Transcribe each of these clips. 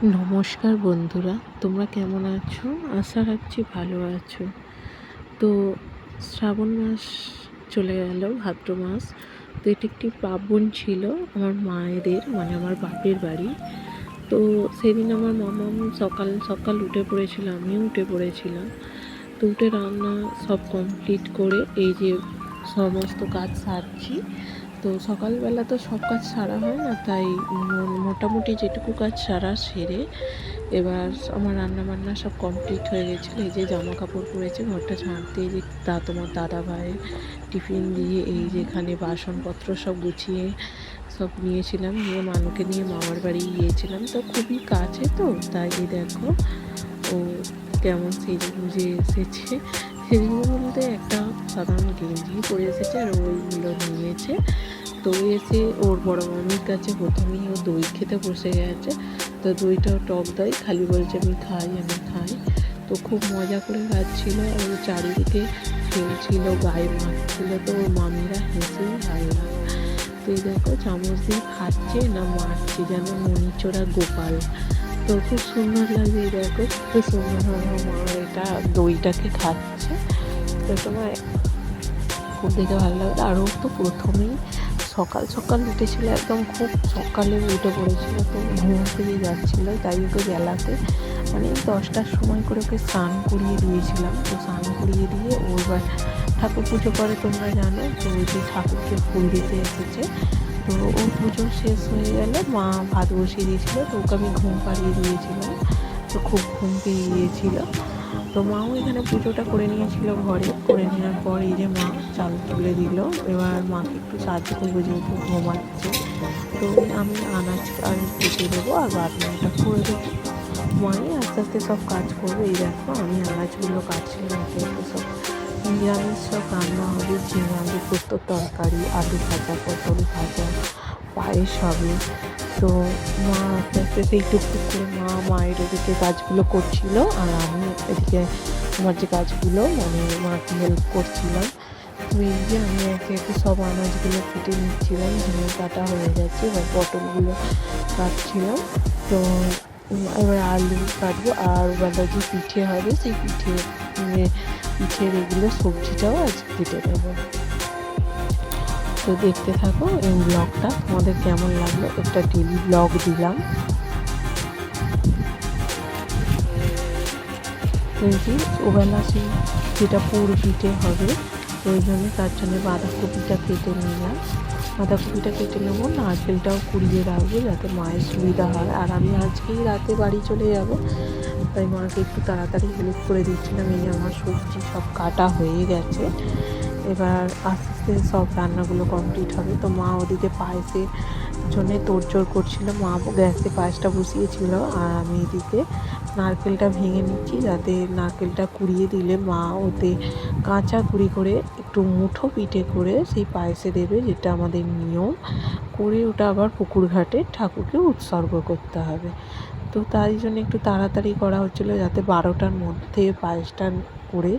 নমস্কার বন্ধুরা, তোমরা কেমন আছো? আশা রাখছি ভালো আছো। তো শ্রাবণ মাস চলে গেল, ভাদ্র মাস। তো এটি একটি পার্বণ ছিল আমার মায়েদের, মানে আমার বাপের বাড়ি। তো সেদিন আমার মামাম সকাল সকাল উঠে পড়েছিল, আমিও উঠে পড়েছিলাম। তো উঠে রান্না সব কমপ্লিট করে এই যে সমস্ত কাজ সারছি। তো সকালবেলা তো সব কাজ সারা হয় না, তাই মোটামুটি যেটুকু কাজ সারা সেরে এবার আমার রান্নাবান্না সব কমপ্লিট হয়ে গেছিলো। এই যে জামা কাপড় পরেছে, ঘরটা ঝাঁট দিয়ে, যে তোমার দাদা ভাইয়ের টিফিন দিয়ে, এই যে এখানে বাসনপত্র সব গুছিয়ে সব নিয়েছিলাম, নিয়ে মানুকে নিয়ে মামার বাড়ি গিয়েছিলাম। তো খুবই কাছে, তো তাই দেখো ও কেমন সেজে গুজে এসেছে। সেজে বলতে একটা সাধারণ গেঞ্জি পরে এসেছে আর ওইগুলো নিয়েছে। তো এসে ওর বড় মামির কাছে প্রথমেই ও দই খেতে বসে গেছে। তো দইটাও টক দই, খালি বলছে আমি খাই। তো খুব মজা করে খাচ্ছিল আর ও চারিদিকে খেলছিল, গায়ে মাখছিল। তো ওর মামিরা হেসে ভালো। তো এই দেখো চামচ দিয়ে খাচ্ছে না মারছে, যেন মণিচোরা গোপাল। তো খুব সুন্দর লাগে, দেখো খুব সুন্দরভাবে মা এটা দইটাকে খাচ্ছে। তো তোমার খুব দেখে ভালো লাগলো। আর ও তো প্রথমেই সকাল সকাল উঠেছিল, একদম খুব সকালে উঠে পড়েছিল। তো ঘুম থেকে যাচ্ছিল, তাই ওকে বেলাতে মানে 10টার সময় করে ওকে স্নান করিয়ে দিয়েছিলাম। তো স্নান করিয়ে দিয়ে ওর ঠাকুর পুজো করে, তোমরা জানো। তো ওই যে ঠাকুরকে ফুল দিতে এসেছে। তো ওর পুজো শেষ হয়ে গেলে মা ভাত বসিয়ে দিয়েছিল। তো ওকে আমি ঘুম পাড়িয়ে দিয়েছিলাম। তো খুব ঘুম পেয়ে গিয়েছিল। তো মাও এখানে পুজোটা করে নিয়েছিল ঘরে। করে নেওয়ার পর এই যে মা চাল তুলে দিল। এবার মাকে একটু সাহায্য করবো, যেহেতু ঘুমাচ্ছে। তো আমি আনাজ আর কেটে দেবো আর বাটনাটা করে দেবো। মাই আস্তে আস্তে সব কাজ করবে। এই দেখো আমি আনাজগুলো কাটছিলাম, একটু সব নিরামিষ সব রান্না হবে। ঝিঙে আলু পোস্তর তরকারি, আলু ভাজা, পটল ভাজা, পায়েস হবে। তো মা আস্তে আস্তে সেই টুকটুক করে মায়ের ওদিকে কাজগুলো করছিল, আর আমি এদিকে আমার যে কাজগুলো মানে মাকে হেল্প করছিলাম। তো এই যে আমি একে একে সব আনাজগুলো কেটে নিচ্ছিলাম। ঝিঙে কাটা হয়ে গেছে, এবার পটলগুলো কাটছিলাম। তো এবার আলু কাটবো, আর বেলা যে পিঠে হবে সেই পিঠের এগুলো সবজিটাও আজকে কেটে দেবো। তো দেখতে থাকো এই ব্লগটা, তোমাদের কেমন লাগলো। একটা ডেলি ব্লগ দিলাম। বলছি ওবেলা সেই যেটা পুর পিঠে হবে, ওই জন্য তার জন্য বাঁধাকপিটা কেটে নিলাম। বাঁধাকপিটা কেটে নেবো, নারকেলটাও কুড়িয়ে রাখবো যাতে মায়ের সুবিধা হয়। আর আমি আজকেই রাতে বাড়ি চলে যাব, তাই মাকে একটু তাড়াতাড়ি হেল্প করে দিচ্ছিলাম। এই আমার সবজি সব কাটা হয়ে গেছে, এবার আস্তে আস্তে সব রান্নাগুলো কমপ্লিট হবে। তো মা ওদিকে পায়েসের জন্যে তোড়জোড় করছিল, মা গ্যাসে পায়েসটা বসিয়েছিল, আর আমি এদিকে নারকেলটা ভেঙে নিচ্ছি, যাতে নারকেলটা কুড়িয়ে দিলে মা ওতে কাঁচা কুড়ি করে একটু মুঠো পিঠে করে সেই পায়েসে দেবে, যেটা আমাদের নিয়ম করে। ওটা আবার পুকুর ঘাটে ঠাকুরকে উৎসর্গ করতে হবে। তো তাই জন্য একটু তাড়াতাড়ি করা হচ্ছিলো, যাতে 12টার মধ্যে পায়েসটা করে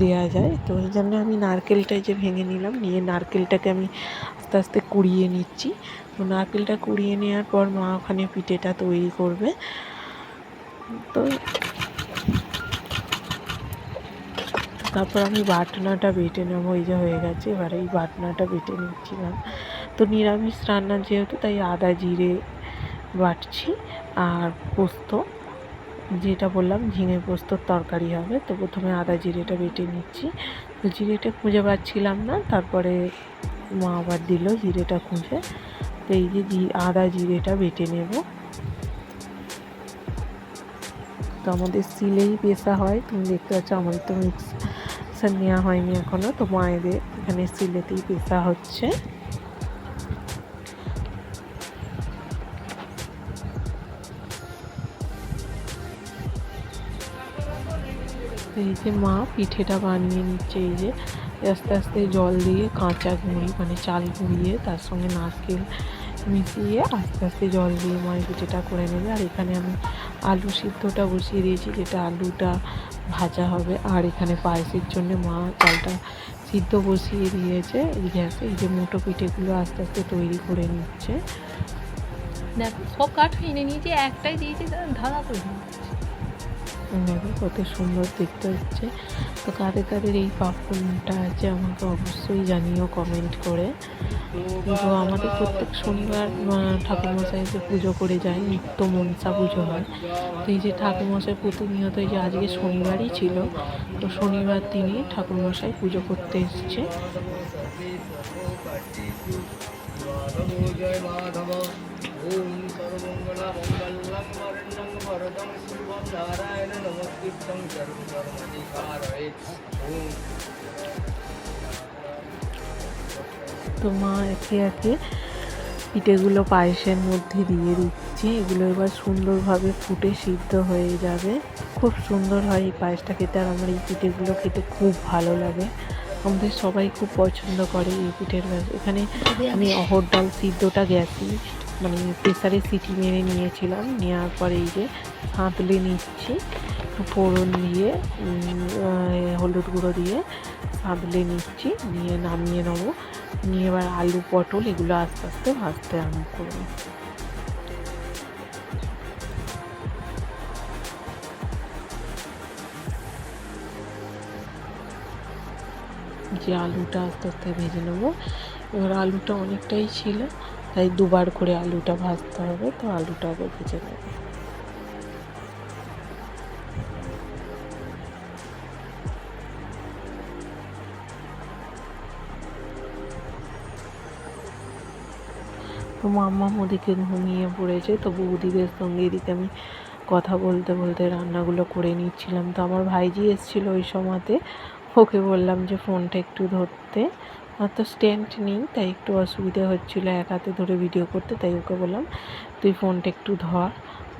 দেওয়া যায়। তো এই জন্য আমি নারকেলটা যে ভেঙে নিলাম, নিয়ে নারকেলটাকে আমি আস্তে আস্তে কুড়িয়ে নিচ্ছি। তো নারকেলটা কুড়িয়ে নেওয়ার পর মা ওখানে পিঠেটা তৈরি করবে। তো তারপর আমি বাটনাটা বেটে নেবো। এই যে হয়ে গেছে, এবার এই বাটনাটা বেটে নিচ্ছিলাম। তো নিরামিষ রান্না যেহেতু, তাই আদা জিরে বাটছি। আর পোস্ত, যেটা বললাম ঝিঙে পোস্তর তরকারি হবে। তো প্রথমে আদা জিরেটা বেটে নিচ্ছি। তো জিরেটা খুঁজে পাচ্ছিলাম না, তারপরে মা আবার দিল জিরেটা খুঁজে। তো এই যে আদা জিরেটা বেটে নেব। তো আমাদের সিলেই পেশা হয়, তুমি দেখতে পাচ্ছ। আমাদের তো মিক্সার নেওয়া হয়নি এখনও, তো মায়েদের এখানে সিলেতেই পেশা হচ্ছে। এই যে মা পিঠেটা বানিয়ে নিচ্ছে। এই যে আস্তে আস্তে জল দিয়ে কাঁচা গুঁড়ি মানে চাল গুঁড়িয়ে তার সঙ্গে নারকেল মিশিয়ে আস্তে আস্তে জল দিয়ে মা পিঠেটা করে নেবে। আর এখানে আমি আলু সিদ্ধটা বসিয়ে দিয়েছি, যেটা আলুটা ভাজা হবে। আর এখানে পায়েসের জন্য মা চালটা সিদ্ধ বসিয়ে দিয়েছে এই গ্যাসে। এই যে মুঠো পিঠেগুলো আস্তে আস্তে তৈরি করে নিচ্ছে। দেখো সব কাঠ এনে নিয়েছি, একটাই দিয়েছি ধারা করে দেখো কত সুন্দর দেখতে হচ্ছে। তো কাদের কাদের এই পাপড়টা আছে আমাকে অবশ্যই জানিও কমেন্ট করে। তো আমাদের প্রত্যেক শনিবার ঠাকুরমশাই যে পুজো করে যায়, নিত্য মনসা পুজো হয়। তো এই যে ঠাকুরমশাই প্রতিনিয়ত, এই যে আজকে শনিবারই ছিল, তো শনিবার দিনই ঠাকুরমশাই পুজো করতে এসছে। জয় মাধব। ওম সর্বমঙ্গলা মঙ্গলং বরণং বরদং শিবং নারায়ণ নমস্কৃত্যং সর্বধর্মাধিকারয়ে। ওম। তো মা একে একে পিঠেগুলো পায়েসের মধ্যে দিয়ে দিচ্ছে। এগুলো এবার সুন্দরভাবে ফুটে সিদ্ধ হয়ে যাবে। খুব সুন্দর হয় এই পায়েসটা খেতে, আর আমার এই পিঠেগুলো খেতে খুব ভালো লাগে। আমাদের সবাই খুব পছন্দ করে এই পিঠের পায়েস। এখানে আমি অড়হর ডাল সিদ্ধটা গ্যাসি মানে প্রেসারে সিটি মেরে নিয়েছিলাম, নেওয়ার পরে এই যে সাঁতলে নিচ্ছি ফোড়ন দিয়ে, হলুদ গুঁড়ো দিয়ে সাঁতলে নিচ্ছি, নিয়ে নামিয়ে নেবো। নিয়ে এবার আলু পটল এগুলো আস্তে আস্তে ভাজতে আরম্ভ করবো। যে আলুটা আস্তে আস্তে ভেজে নেবো। এবার আলুটা অনেকটাই ছিল, তাই দুবার করে আলুটা ভাজতে হবে। তো আলুটা আগে ভেজে নেবো। তো মাম্মা ওদিকে ঘুমিয়ে পড়েছে, তো বৌদিদের সঙ্গে এদিকে আমি কথা বলতে বলতে রান্নাগুলো করে নিচ্ছিলাম। তো আমার ভাইজি এসেছিলো ওই সময়তে, ওকে বললাম যে ফোনটা একটু ধরতে। আর তো স্ট্যান্ড নেই, তাই একটু অসুবিধা হচ্ছিলো এক হাতে ধরে ভিডিও করতে, তাই ওকে বললাম তুই ফোনটা একটু ধর।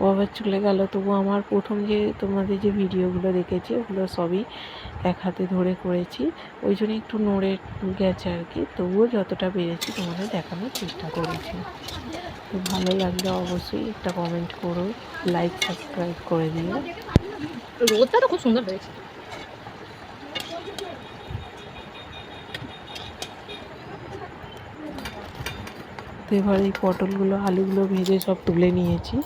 ও আবার চলে গেল। তবু আমার প্রথম যে তোমাদের যে ভিডিওগুলো দেখেছি ওগুলো সবই এক হাতে ধরে করেছি, ওই জন্য একটু নড়ে গেছে আর কি। তবুও যতটা পেরেছি তোমাদের দেখানোর চেষ্টা করেছি। তো ভালো লাগলে অবশ্যই একটা কমেন্ট করো, লাইক সাবস্ক্রাইব করে দিও। রোদটা তো খুব সুন্দর হয়েছে। তো এবার এই পটলগুলো আলুগুলো ভেজে সব তুলে নিয়েছি।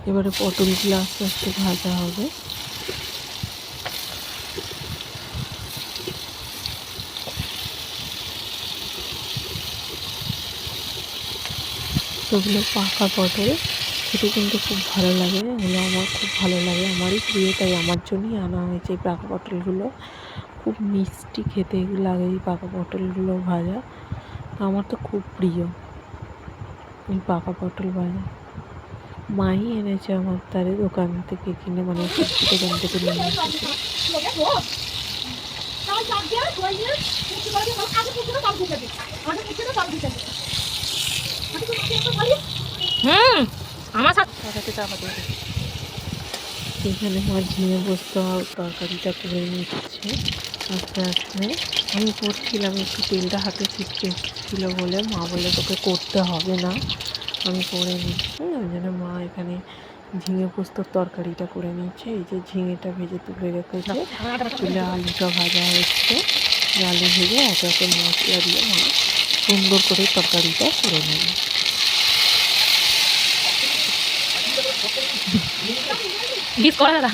এবারে পটলগুলো আস্তে আস্তে ভাজা হবে। ওগুলো পাকা পটল, খেতে কিন্তু খুব ভালো লাগে। এগুলো আমার খুব ভালো লাগে, আমারই প্রিয়, তাই আমার জন্যই আনা হয়েছে এই পাকা পটলগুলো। খুব মিষ্টি খেতে লাগে এই পাকা পটলগুলো ভাজা। তো আমার তো খুব প্রিয় এই পাকা পটল ভাজা। মাই এনেছে আমার তারে দোকান থেকে কিনে, মানে সবজি দোকান থেকে নিয়ে এসেছে। আমার সাথে এখানে মা ঝিঙে পোস্ত তরকারিটা করে নিচ্ছে আস্তে আস্তে। আমি করছিলাম, একটু তেলটা হাতে ছিটকে ছিল বলে মা বলে তোকে করতে হবে না, আমি করে নিচ্ছি। ওই জন্য মা এখানে ঝিঙে পোস্তর তরকারিটা করে নিচ্ছে। এই যে ঝিঙেটা ভেজে তুলে রেখেছে, তুলে আলুটা ভাজা হচ্ছে। আলু ভেজে এক রকম মশলা দিয়ে মা সুন্দর করে তরকারিটা করে নেবে। ডিস করা দাদা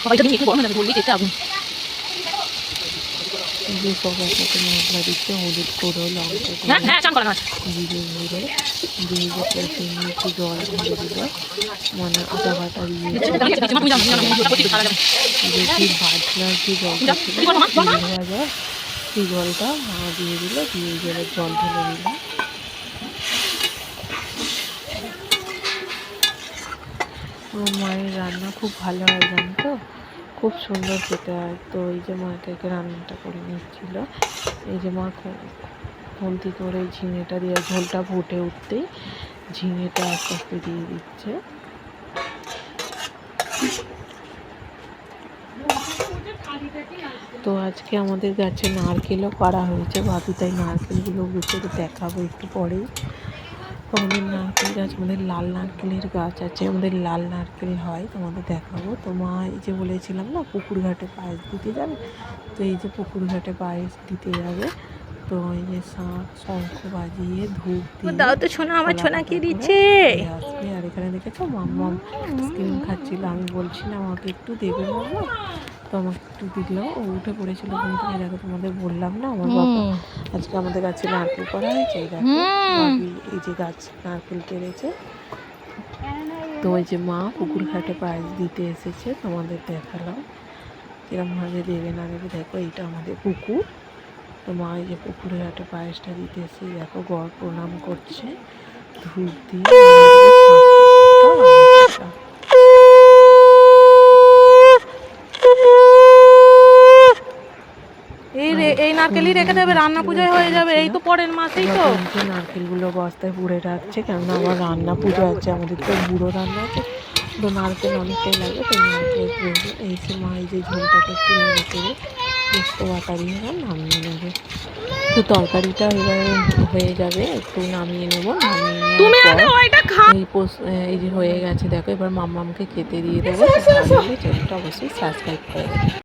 সবাই যদি একটু গরম বললি যেতে আগুন যে সব একসাথে মশলা দিচ্ছে, হলুদ গুঁড়ো, লঙ্কা গুঁড়ো, জিরে গুঁড়ো দিয়ে যে কষে নিয়ে একটু জল ঢেলে দিল, মানে আদা বাটা দিয়ে যে বাজনার যে জলটা ছিল ভাজা, সেই জলটা মা দিয়ে দিল, দিয়ে জলের জল ঢেলে দিল। মায়ের রান্না খুব ভালো হয় জানো তো, খুব সুন্দর খেতে হয়। তো এই যে মা একে রান্নাটা করে নিচ্ছিল। এই যে মা খুন্তি করে ঝিঙেটা দিয়ে ঝোলটা ফুটে উঠতেই ঝিঙেটা আস্তে আস্তে দিয়ে দিচ্ছে। তো আজকে আমাদের গাছে নারকেলও পাড়া হয়েছে, ভাবি তাই নারকেলগুলো গুছিয়ে দেখাবো একটু পরেই। আমাদের নারকেল গাছ, আমাদের লাল নারকেলের গাছ আছে, আমাদের লাল নারকেল হয়, তোমাদের দেখাবো। তো মা এই যে বলেছিলাম না পুকুর ঘাটে পায়েস দিতে যাবে, তো এই যে পুকুর ঘাটে পায়েস দিতে যাবে। তো এই যে শঙ্খ বাজিয়ে ধূপ দিয়ে দাও তো সোনা, আমার কলা সোনা কি পাতা দিচ্ছে? করে আসবে। আর এখানে দেখেছো মাম্মাম স্ক্রিম খাচ্ছিল, আমি বলছিলাম আমাকে একটু দেবে মাম্মা, তো আমাকে একটু দিলেও ও উঠে পড়েছিল ঘুম থেকে। দেখো তোমাদের বললাম না আমার বাবা আজকে আমাদের গাছে নারকেল করা হয়েছে, এই দেখো বাবি এই যে গাছ নারকেল পেরেছে। তো ওই যে মা পুকুর ঘাটে পায়েস দিতে এসেছে, তোমাদের দেখালাম কিরমভাবে দেবে না দেবে। দেখো এইটা আমাদের পুকুর, তো মা এই যে পুকুরে ঘাটে পায়েসটা দিতে এসে দেখো গড় প্রণাম করছে ধূপ দিয়ে। এই নারকেলই রেখে দেবে, রান্না পূজায় হয়ে যাবে, এই তো পরের মাসেই তো। নারকেলগুলো বস্তায় পুড়ে রাখছে, কেননা আবার রান্না পুজো আছে, আমাদের তো বুড়ো রান্না আছে, তো নারকেল অনেকটাই লাগে, তো নারকেল এই সে মা এই যে ঝোলটাকে একটু নেড়ে চেড়ে পোস্ত বাটা দিয়ে নামিয়ে নেবে। তো তরকারিটা এবার হয়ে যাবে, একটু নামিয়ে নেবো, নামিয়ে নেওয়ার পর এই যে হয়ে গেছে দেখো, এবার মাম্মামকে খেতে দিয়ে দেবো। চ্যানেলটা অবশ্যই সাবস্ক্রাইব করে দেবো।